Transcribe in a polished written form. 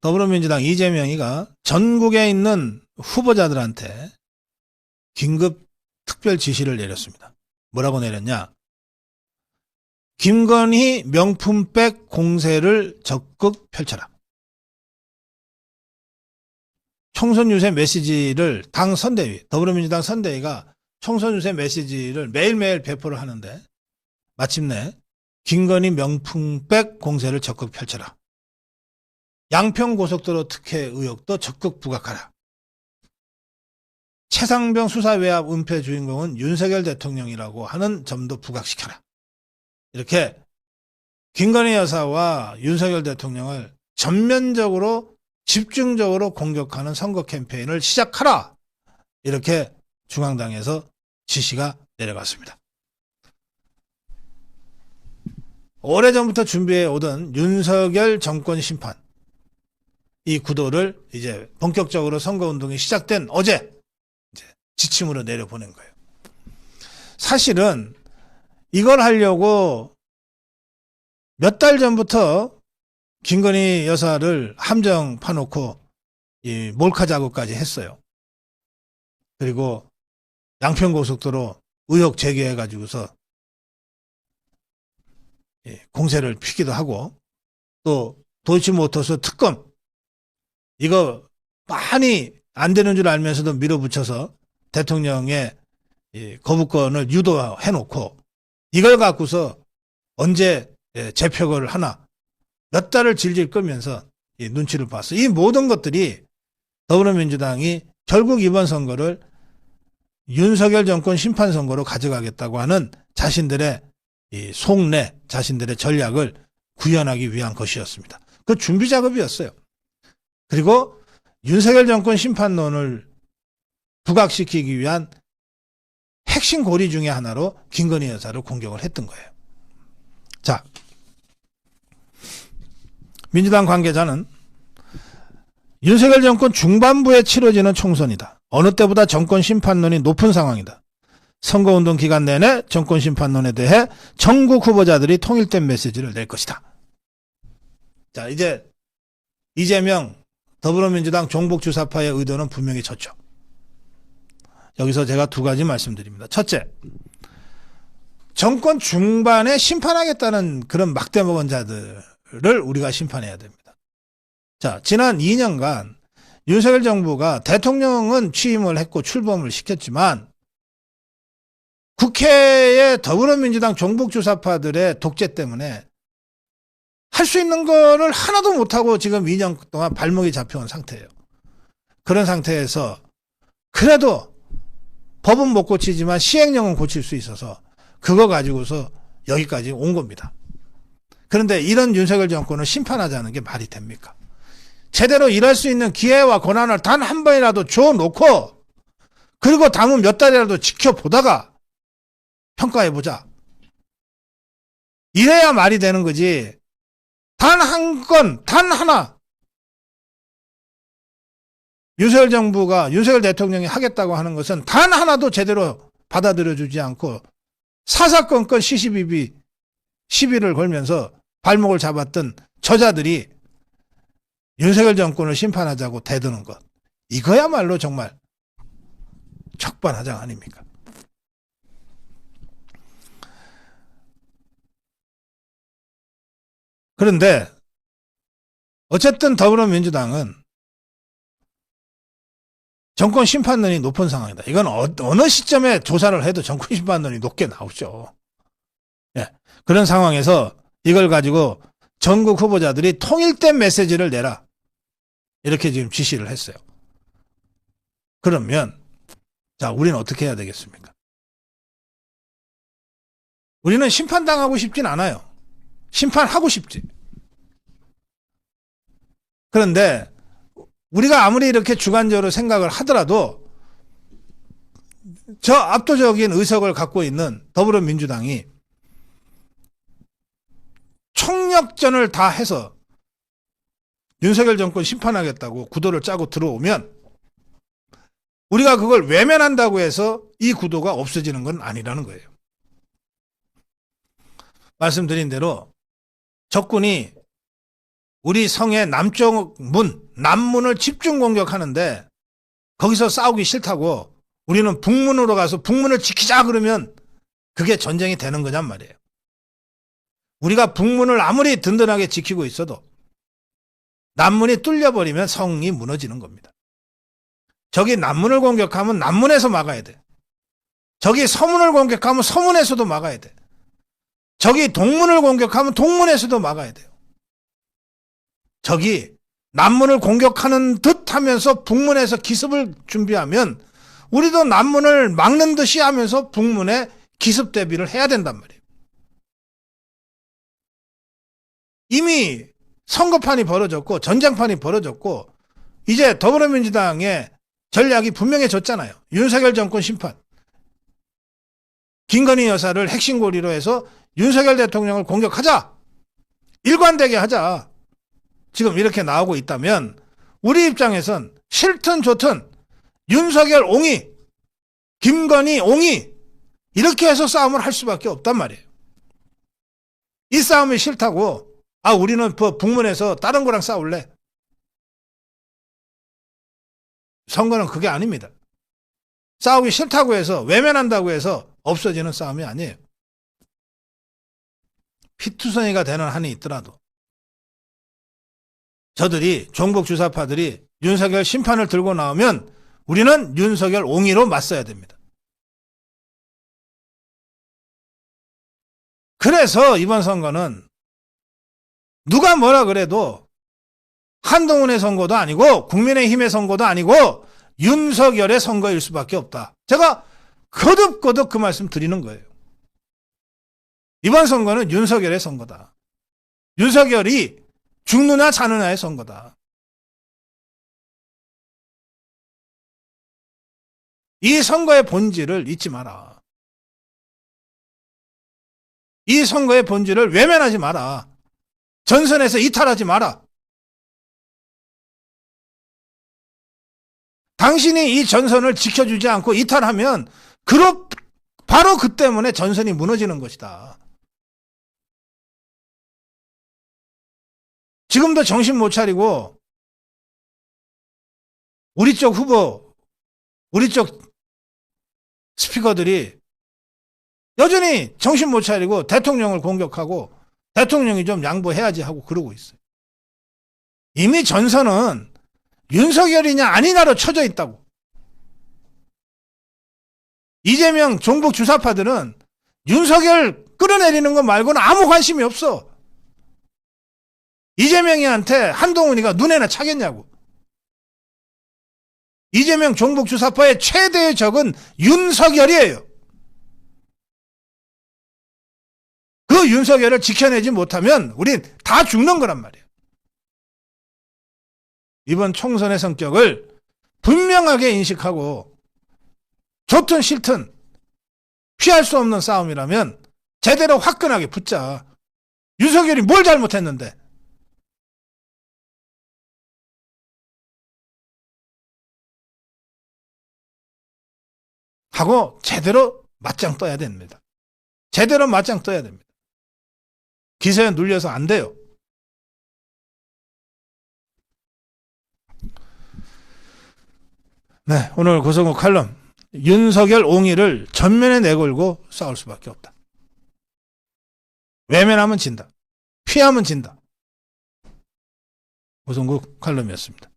더불어민주당 이재명이가 전국에 있는 후보자들한테 긴급 특별 지시를 내렸습니다. 뭐라고 내렸냐? 김건희 명품백 공세를 적극 펼쳐라. 총선 유세 메시지를 당 선대위, 더불어민주당 선대위가 총선 유세 메시지를 매일매일 배포를 하는데 마침내 김건희 명품백 공세를 적극 펼쳐라. 양평고속도로 특혜 의혹도 적극 부각하라. 최상병 수사 외압 은폐 주인공은 윤석열 대통령이라고 하는 점도 부각시켜라. 이렇게 김건희 여사와 윤석열 대통령을 전면적으로 집중적으로 공격하는 선거 캠페인을 시작하라. 이렇게 중앙당에서 지시가 내려갔습니다. 오래전부터 준비해 오던 윤석열 정권 심판, 이 구도를 이제 본격적으로 선거운동이 시작된 어제 이제 지침으로 내려보낸 거예요. 사실은 이걸 하려고 몇 달 전부터 김건희 여사를 함정 파놓고 이 몰카 작업까지 했어요. 그리고 양평고속도로 의혹 제기해가지고서 공세를 피기도 하고, 또 도이치모터스 특검 이거 많이 안 되는 줄 알면서도 밀어붙여서 대통령의 거부권을 유도해놓고 이걸 갖고서 언제 재표결을 하나 몇 달을 질질 끌면서 눈치를 봤어. 이 모든 것들이 더불어민주당이 결국 이번 선거를 윤석열 정권 심판 선거로 가져가겠다고 하는 자신들의 속내, 자신들의 전략을 구현하기 위한 것이었습니다. 그 준비 작업이었어요. 그리고 윤석열 정권 심판론을 부각시키기 위한 핵심 고리 중에 하나로 김건희 여사를 공격을 했던 거예요. 자, 민주당 관계자는 윤석열 정권 중반부에 치러지는 총선이다. 어느 때보다 정권 심판론이 높은 상황이다. 선거운동 기간 내내 정권 심판론에 대해 전국 후보자들이 통일된 메시지를 낼 것이다. 자, 이제 이재명 더불어민주당 종북주사파의 의도는 분명히 졌죠. 여기서 제가 두 가지 말씀드립니다. 첫째, 정권 중반에 심판하겠다는 그런 막대먹은 자들을 우리가 심판해야 됩니다. 자, 지난 2년간 윤석열 정부가 대통령은 취임을 했고 출범을 시켰지만 국회의 더불어민주당 종북주사파들의 독재 때문에 할 수 있는 거를 하나도 못하고 지금 2년 동안 발목이 잡혀온 상태예요. 그런 상태에서 그래도 법은 못 고치지만 시행령은 고칠 수 있어서 그거 가지고서 여기까지 온 겁니다. 그런데 이런 윤석열 정권을 심판하자는 게 말이 됩니까? 제대로 일할 수 있는 기회와 권한을 단 한 번이라도 줘놓고 그리고 남은 몇 달이라도 지켜보다가 평가해보자. 이래야 말이 되는 거지. 단 한 건, 단 하나 윤석열 정부가, 윤석열 대통령이 하겠다고 하는 것은 단 하나도 제대로 받아들여주지 않고 사사건건 시시비를 걸면서 발목을 잡았던 저자들이 윤석열 정권을 심판하자고 대드는 것, 이거야말로 정말 척반하장 아닙니까? 그런데 어쨌든 더불어민주당은 정권 심판론이 높은 상황이다. 이건 어느 시점에 조사를 해도 정권 심판론이 높게 나오죠. 예. 그런 상황에서 이걸 가지고 전국 후보자들이 통일된 메시지를 내라. 이렇게 지금 지시를 했어요. 그러면 자, 우리는 어떻게 해야 되겠습니까? 우리는 심판당하고 싶진 않아요. 심판하고 싶지. 그런데 우리가 아무리 이렇게 주관적으로 생각을 하더라도 저 압도적인 의석을 갖고 있는 더불어민주당이 총력전을 다 해서 윤석열 정권 심판하겠다고 구도를 짜고 들어오면 우리가 그걸 외면한다고 해서 이 구도가 없어지는 건 아니라는 거예요. 말씀드린 대로 적군이 우리 성의 남쪽 문, 남문을 집중 공격하는데 거기서 싸우기 싫다고 우리는 북문으로 가서 북문을 지키자 그러면 그게 전쟁이 되는 거냔 말이에요. 우리가 북문을 아무리 든든하게 지키고 있어도 남문이 뚫려버리면 성이 무너지는 겁니다. 저기 남문을 공격하면 남문에서 막아야 돼. 저기 서문을 공격하면 서문에서도 막아야 돼. 저기 동문을 공격하면 동문에서도 막아야 돼요. 저기 남문을 공격하는 듯 하면서 북문에서 기습을 준비하면 우리도 남문을 막는 듯이 하면서 북문에 기습 대비를 해야 된단 말이에요. 이미 선거판이 벌어졌고 전장판이 벌어졌고 이제 더불어민주당의 전략이 분명해졌잖아요. 윤석열 정권 심판. 김건희 여사를 핵심고리로 해서 윤석열 대통령을 공격하자. 일관되게 하자. 지금 이렇게 나오고 있다면 우리 입장에선 싫든 좋든 윤석열 옹이, 김건희 옹이 이렇게 해서 싸움을 할 수밖에 없단 말이에요. 이 싸움이 싫다고 우리는 북문에서 다른 거랑 싸울래. 선거는 그게 아닙니다. 싸우기 싫다고 해서 외면한다고 해서 없어지는 싸움이 아니에요. 피투성이가 되는 한이 있더라도 저들이 종북주사파들이 윤석열 심판을 들고 나오면 우리는 윤석열 옹이로 맞서야 됩니다. 그래서 이번 선거는 누가 뭐라 그래도 한동훈의 선거도 아니고 국민의힘의 선거도 아니고 윤석열의 선거일 수밖에 없다. 제가 거듭거듭 그 말씀 드리는 거예요. 이번 선거는 윤석열의 선거다. 윤석열이 죽느냐 사느냐의 선거다. 이 선거의 본질을 잊지 마라. 이 선거의 본질을 외면하지 마라. 전선에서 이탈하지 마라. 당신이 이 전선을 지켜주지 않고 이탈하면 바로 그 때문에 전선이 무너지는 것이다. 지금도 정신 못 차리고 우리 쪽 후보, 우리 쪽 스피커들이 여전히 정신 못 차리고 대통령을 공격하고 대통령이 좀 양보해야지 하고 그러고 있어요. 이미 전선은 윤석열이냐 아니냐로 쳐져 있다고. 이재명 종북 주사파들은 윤석열 끌어내리는 것 말고는 아무 관심이 없어. 이재명이한테 한동훈이가 눈에나 차겠냐고. 이재명 종북 주사파의 최대의 적은 윤석열이에요. 그 윤석열을 지켜내지 못하면 우린 다 죽는 거란 말이에요. 이번 총선의 성격을 분명하게 인식하고 좋든 싫든 피할 수 없는 싸움이라면 제대로 화끈하게 붙자. 윤석열이 뭘 잘못했는데. 하고 제대로 맞짱 떠야 됩니다. 제대로 맞짱 떠야 됩니다. 기세에 눌려서 안 돼요. 네, 오늘 고성국 칼럼 윤석열 옹이를 전면에 내걸고 싸울 수밖에 없다. 외면하면 진다. 피하면 진다. 고성국 칼럼이었습니다.